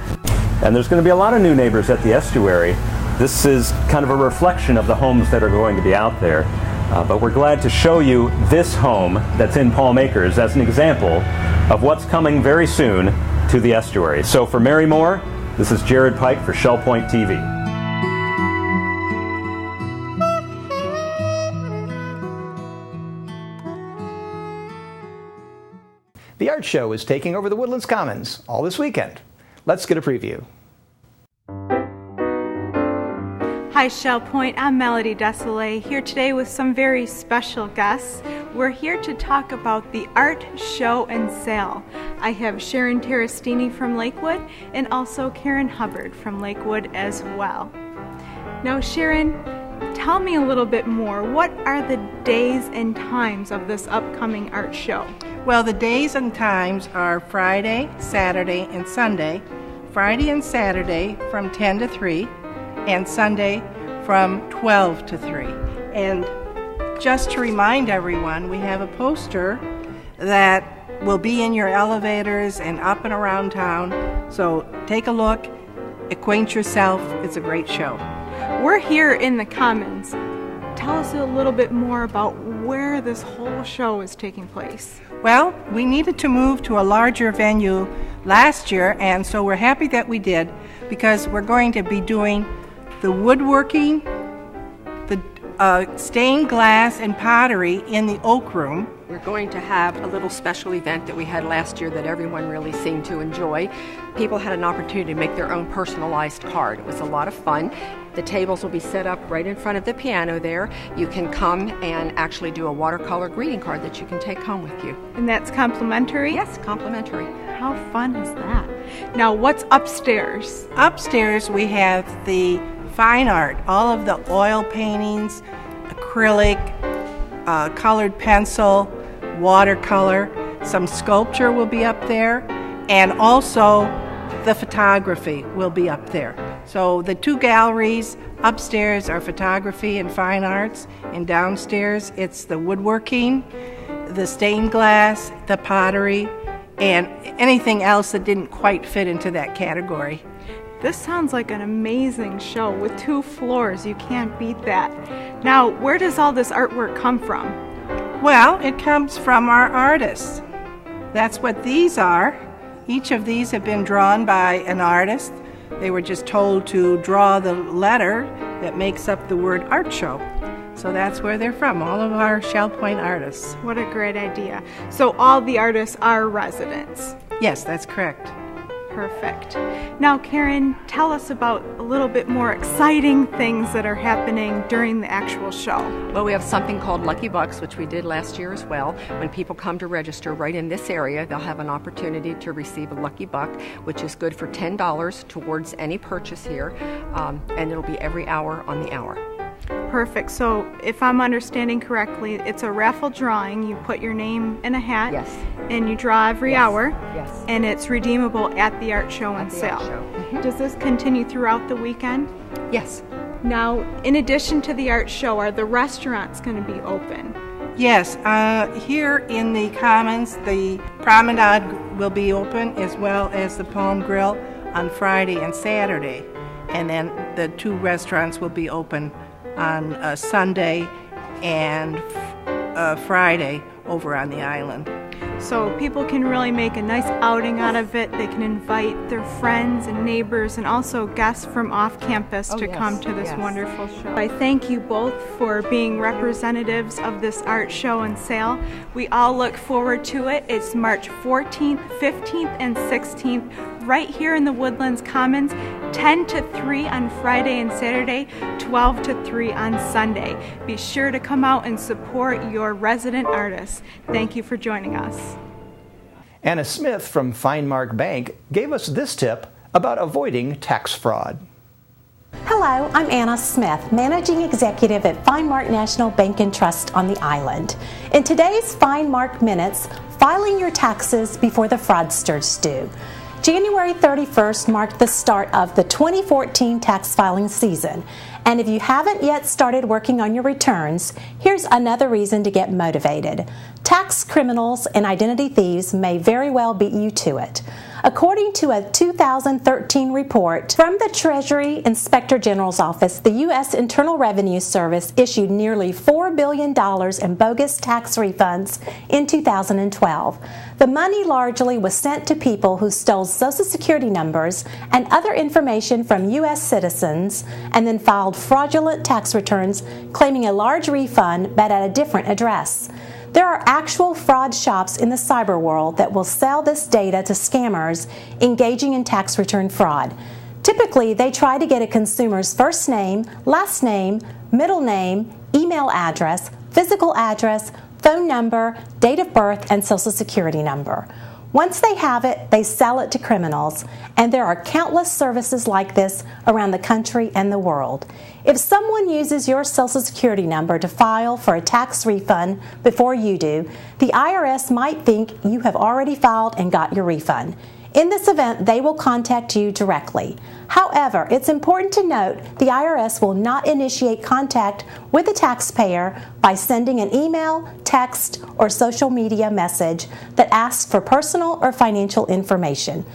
And there's going to be a lot of new neighbors at the estuary. This is kind of a reflection of the homes that are going to be out there. But we're glad to show you this home that's in Paul Maker's as an example of what's coming very soon to the estuary. So for Mary Moore, this is Jared Pike for Shell Point TV. The art show is taking over the Woodlands Commons all this weekend. Let's get a preview. Hi Shell Point, I'm Melody Desolé, here today with some very special guests. We're here to talk about the art show and sale. I have Sharon Terrestini from Lakewood and also Karen Hubbard from Lakewood as well. Now Sharon, tell me a little bit more. What are the days and times of this upcoming art show? Well, the days and times are Friday, Saturday, and Sunday. Friday and Saturday from 10 to 3, and Sunday from 12 to 3. And just to remind everyone, we have a poster that will be in your elevators and up and around town. So take a look, acquaint yourself. It's a great show. We're here in the Commons. Tell us a little bit more about where this whole show is taking place. Well, we needed to move to a larger venue last year, and so we're happy that we did, because we're going to be doing the woodworking, the stained glass and pottery in the Oak Room. We're going to have a little special event that we had last year that everyone really seemed to enjoy. People had an opportunity to make their own personalized card. It was a lot of fun. The tables will be set up right in front of the piano there. You can come and actually do a watercolor greeting card that you can take home with you. And that's complimentary? Yes, complimentary. How fun is that? Now, what's upstairs? Upstairs we have the fine art, all of the oil paintings, acrylic, colored pencil, watercolor. Some sculpture will be up there, and also the photography will be up there. So the two galleries upstairs are photography and fine arts, and downstairs it's the woodworking, the stained glass, the pottery, and anything else that didn't quite fit into that category. This sounds like an amazing show with 2 floors. You can't beat that. Now, where does all this artwork come from? Well, it comes from our artists. That's what these are. Each of these have been drawn by an artist. They were just told to draw the letter that makes up the word art show. So that's where they're from, all of our Shell Point artists. What a great idea. So all the artists are residents? Yes, that's correct. Perfect. Now, Karen, tell us about a little bit more exciting things that are happening during the actual show. Well, we have something called Lucky Bucks, which we did last year as well. When people come to register right in this area, they'll have an opportunity to receive a Lucky Buck, which is good for $10 towards any purchase here, and it'll be every hour on the hour. Perfect. So if I'm understanding correctly, it's a raffle drawing. You put your name in a hat, yes, and you draw every hour, yes, and it's redeemable at the art show and sale. Mm-hmm. Does this continue throughout the weekend? Yes. Now, in addition to the art show, are the restaurants going to be open? Yes, here in the Commons, the Promenade will be open, as well as the Palm Grill on Friday and Saturday. And then the two restaurants will be open on Sunday and Friday over on the island. So people can really make a nice outing out of it. They can invite their friends and neighbors and also guests from off campus to come to this wonderful show. I thank you both for being representatives of this art show and sale. We all look forward to it. It's March 14th, 15th, and 16th right here in the Woodlands Commons, 10 to 3 on Friday and Saturday, 12 to 3 on Sunday. Be sure to come out and support your resident artists. Thank you for joining us. Anna Smith from FineMark Bank gave us this tip about avoiding tax fraud. Hello, I'm Anna Smith, Managing Executive at FineMark National Bank and Trust on the island. In today's FineMark Minutes, filing your taxes before the fraudsters do. January 31st marked the start of the 2014 tax filing season. And if you haven't yet started working on your returns, here's another reason to get motivated. Tax criminals and identity thieves may very well beat you to it. According to a 2013 report from the Treasury Inspector General's Office, the U.S. Internal Revenue Service issued nearly $4 billion in bogus tax refunds in 2012. The money largely was sent to people who stole Social Security numbers and other information from U.S. citizens and then filed fraudulent tax returns claiming a large refund but at a different address. There are actual fraud shops in the cyber world that will sell this data to scammers engaging in tax return fraud. Typically, they try to get a consumer's first name, last name, middle name, email address, physical address, phone number, date of birth, and Social Security number. Once they have it, they sell it to criminals, and there are countless services like this around the country and the world. If someone uses your Social Security number to file for a tax refund before you do, the IRS might think you have already filed and got your refund. In this event, they will contact you directly. However, it's important to note the IRS will not initiate contact with the taxpayer by sending an email, text, or social media message that asks for personal or financial information.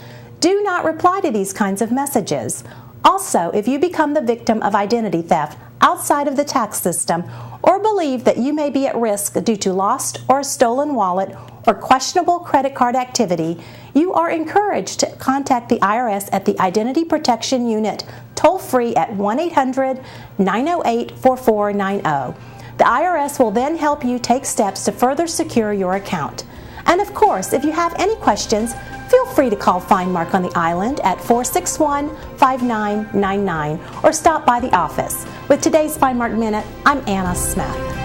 Do not reply to these kinds of messages. Also, if you become the victim of identity theft outside of the tax system or believe that you may be at risk due to lost or stolen wallet or questionable credit card activity, you are encouraged to contact the IRS at the Identity Protection Unit toll-free at 1-800-908-4490. The IRS will then help you take steps to further secure your account. And of course, if you have any questions, feel free to call FineMark on the island at 461-5999 or stop by the office. With today's FineMark Minute, I'm Anna Smith.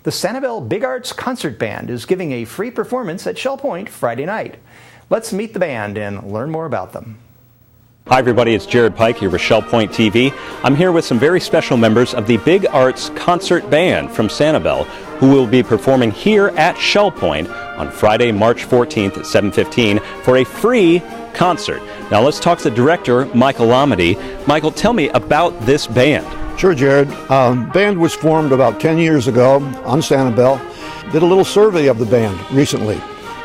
The Sanibel Big Arts Concert Band is giving a free performance at Shell Point Friday night. Let's meet the band and learn more about them. Hi everybody, it's Jared Pike here with Shell Point TV. I'm here with some very special members of the Big Arts Concert Band from Sanibel, who will be performing here at Shell Point on Friday, March 14th at 7:15 for a free concert. Now let's talk to the director, Michael Lamedy. Michael, tell me about this band. Sure, Jared. Band was formed about 10 years ago on Sanibel. Did a little survey of the band recently,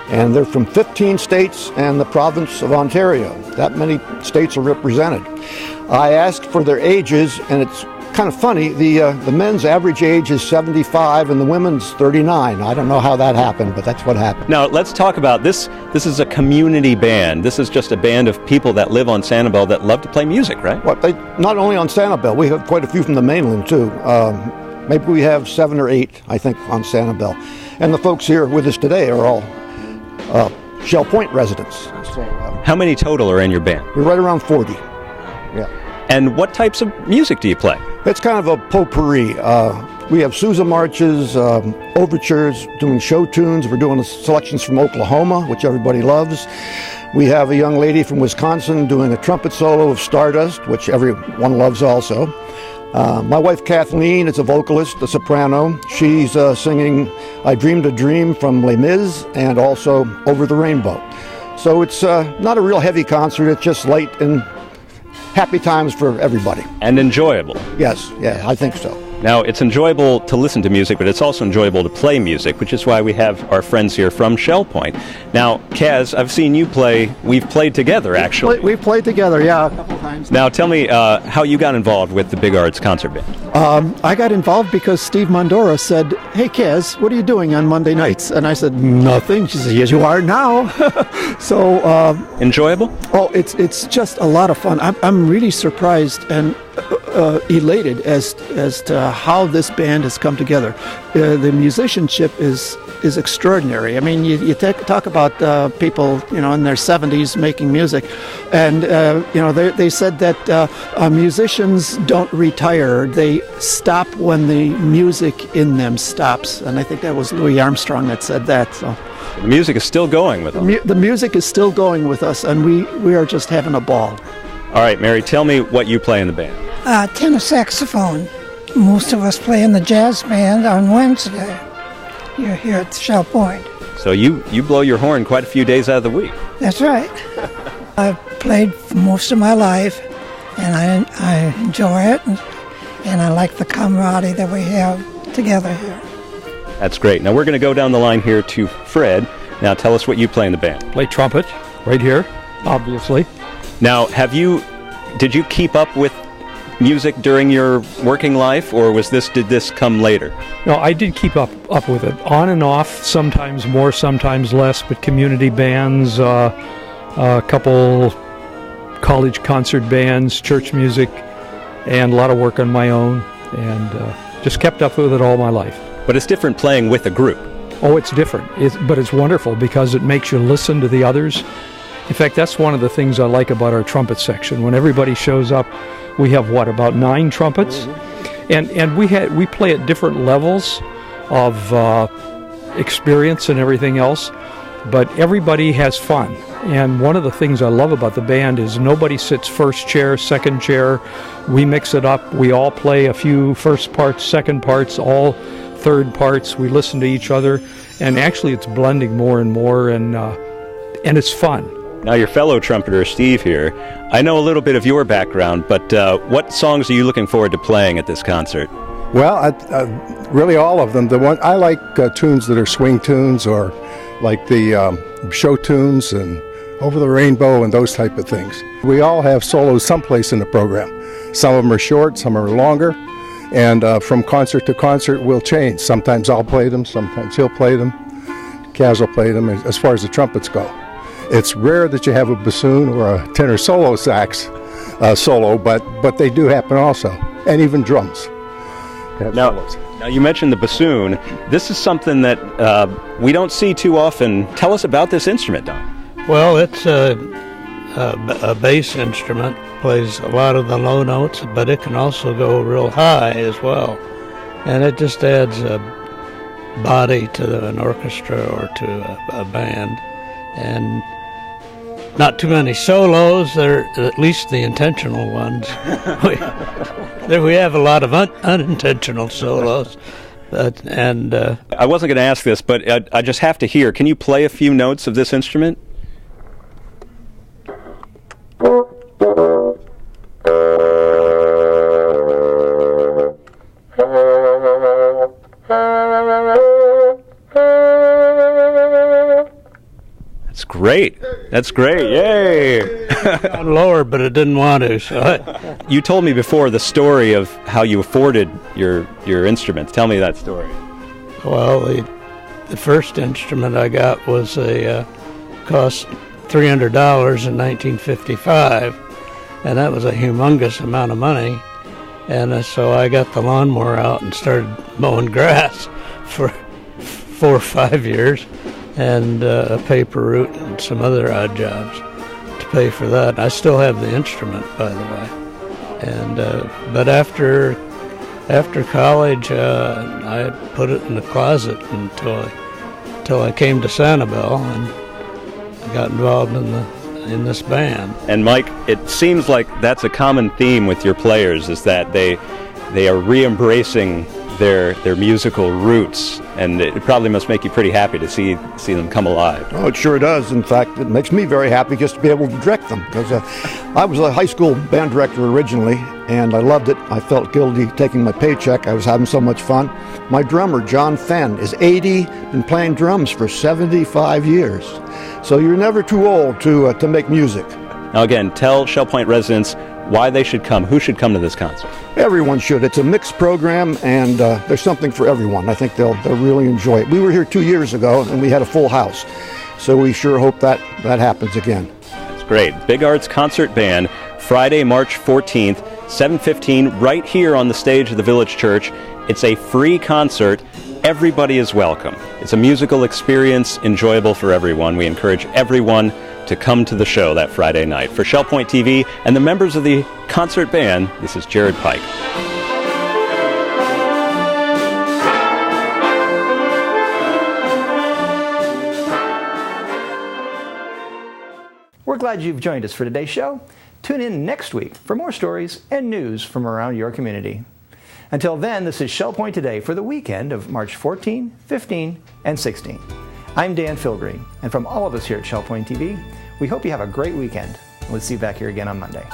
and they're from 15 states and the province of Ontario. That many states are represented. I asked for their ages, and it's kind of funny. The men's average age is 75 and the women's 39. I don't know how that happened, but that's what happened. Now let's talk about this. This is a community band. This is just a band of people that live on Sanibel that love to play music, right? Well, not only on Sanibel, we have quite a few from the mainland too. Maybe we have 7 or 8, I think, on Sanibel. And the folks here with us today are all Shell Point residents. So, How many total are in your band? we're right around 40. Yeah. And what types of music do you play? It's kind of a potpourri. We have Sousa marches, overtures, doing show tunes. We're doing selections from Oklahoma, which everybody loves. We have a young lady from Wisconsin doing a trumpet solo of Stardust, which everyone loves also. My wife Kathleen is a vocalist, a soprano. She's singing I Dreamed a Dream from Les Mis and also Over the Rainbow. So it's not a real heavy concert, it's just light and happy times for everybody. And enjoyable. Yes, yeah, I think so. Now, it's enjoyable to listen to music, but it's also enjoyable to play music, which is why we have our friends here from Shell Point. Now, Kaz, I've seen you play. We've played together, actually. We've played together, yeah, a couple times. Now, tell me how you got involved with the Big Arts Concert Band. I got involved because Steve Mondora said, "Hey, Kaz, what are you doing on Monday nights?" And I said, "Nothing." She said, "Yes, you are now." So enjoyable? Oh, it's just a lot of fun. I'm really surprised and elated as to how this band has come together. The musicianship is extraordinary. I mean, you talk about people, in their 70s making music, and they said that musicians don't retire; they stop when the music in them stops. And I think that was Louis Armstrong that said that. So the music is still going with them. The music is still going with us, and we are just having a ball. All right, Mary, tell me what you play in the band. Tenor saxophone. Most of us play in the jazz band on Wednesday. You're here at Shell Point. So you blow your horn quite a few days out of the week. That's right. I've played for most of my life, and I enjoy it, and I like the camaraderie that we have together here. That's great. Now we're going to go down the line here to Fred. Now tell us what you play in the band. Play trumpet, right here, obviously. Now, did you keep up with music during your working life, or did this come later? No, I did keep up with it, on and off, sometimes more, sometimes less, but community bands, a couple college concert bands, church music, and a lot of work on my own, and just kept up with it all my life. But it's different playing with a group. Oh, it's different, but it's wonderful because it makes you listen to the others. In fact, that's one of the things I like about our trumpet section. When everybody shows up, we have about 9 trumpets, and we play at different levels of experience and everything else, but everybody has fun. And one of the things I love about the band is nobody sits first chair, second chair. We mix it up. We all play a few first parts, second parts, all third parts. We listen to each other, and actually it's blending more and more, and it's fun. Now, your fellow trumpeter, Steve, here, I know a little bit of your background, but what songs are you looking forward to playing at this concert? Well, really all of them. I like tunes that are swing tunes, or like the show tunes and Over the Rainbow and those type of things. We all have solos someplace in the program. Some of them are short, some are longer, and from concert to concert we'll change. Sometimes I'll play them, sometimes he'll play them, Kaz will play them, as far as the trumpets go. It's rare that you have a bassoon or a tenor solo sax solo, but they do happen also, and even drums. Now you mentioned the bassoon. This is something that we don't see too often. Tell us about this instrument, Don. Well, it's a bass instrument. Plays a lot of the low notes, but it can also go real high as well. And it just adds a body to an orchestra or to a band. And not too many solos, they're at least the intentional ones. We have a lot of unintentional solos. I wasn't going to ask this, but I just have to hear. Can you play a few notes of this instrument? That's great. Yay! Down lower, but it didn't want to. So You told me before the story of how you afforded your instruments. Tell me that story. Well, the first instrument I got was cost $300 in 1955, and that was a humongous amount of money. And so I got the lawnmower out and started mowing grass for 4 or 5 years. and a paper route and some other odd jobs to pay for that. I still have the instrument, by the way. And but after college, I put it in the closet until I came to Sanibel and got involved in this band. And Mike, it seems like that's a common theme with your players, is that they are re-embracing their musical roots, and it probably must make you pretty happy to see them come alive. Oh, it sure does. In fact, it makes me very happy just to be able to direct them, because I was a high school band director originally, and I loved it. I felt guilty taking my paycheck. I was having so much fun. My drummer, John Fenn, is 80, been playing drums for 75 years. So you're never too old to make music. Now again, tell Shell Point residents why they should come. Who should come to this concert? Everyone should. It's a mixed program, and there's something for everyone. I think they'll really enjoy it. We were here 2 years ago, and we had a full house. So we sure hope that happens again. That's great. Big Arts Concert Band, Friday, March 14th, 7:15, right here on the stage of the Village Church. It's a free concert. Everybody is welcome. It's a musical experience, enjoyable for everyone. We encourage everyone to come to the show that Friday night. For Shell Point TV and the members of the concert band, this is Jared Pike. We're glad you've joined us for today's show. Tune in next week for more stories and news from around your community. Until then, this is Shell Point Today for the weekend of March 14, 15, and 16. I'm Dan Filgreen, and from all of us here at Shell Point TV, we hope you have a great weekend. We'll see you back here again on Monday.